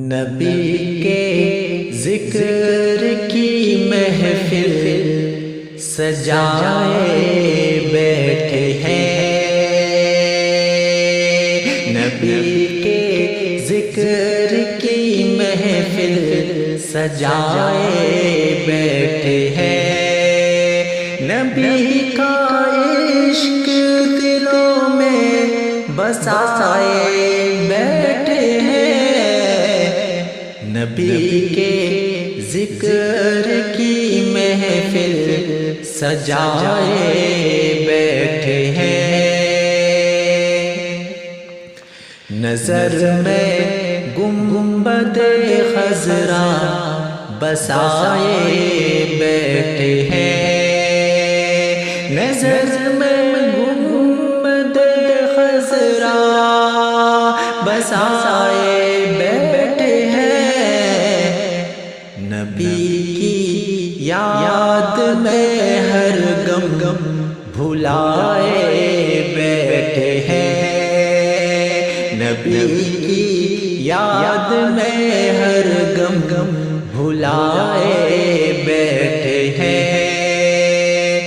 نبی کے ذکر کی محفل سجائے بیٹھے ہیں، نبی کے ذکر کی محفل سجائے بیٹھے ہیں، نبی کا عشق دلوں میں بسائے بیٹھے ہیں، نبی کے ذکر کی محفل سجائے بیٹھے ہیں، نظر میں گنبد خضرا بسائے بیٹھے ہیں، نظر میں گنبد خضرا بسائے بیٹھے ہیں، نبی کی یاد میں ہر غم بھلائے بیٹھے ہیں، نبی کی یاد میں ہر غم بھلائے بیٹھے ہیں،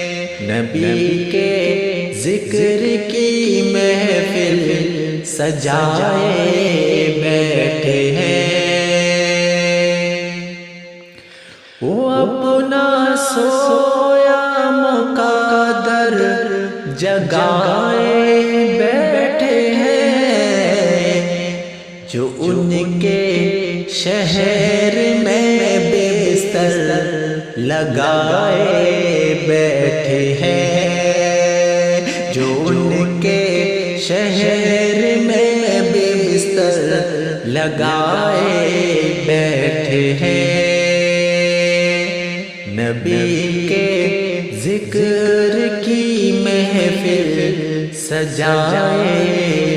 نبی کے ذکر کی محفل سجائے بیٹھے ہیں، وہ اپنا سویا مقدر جگائے بیٹھے ہیں، جو ان کے شہر میں بستر لگائے بیٹھے ہیں، جو ان کے شہر میں بستر لگائے بیٹھے ہیں، نبی کے ذکر کی محفل سجائے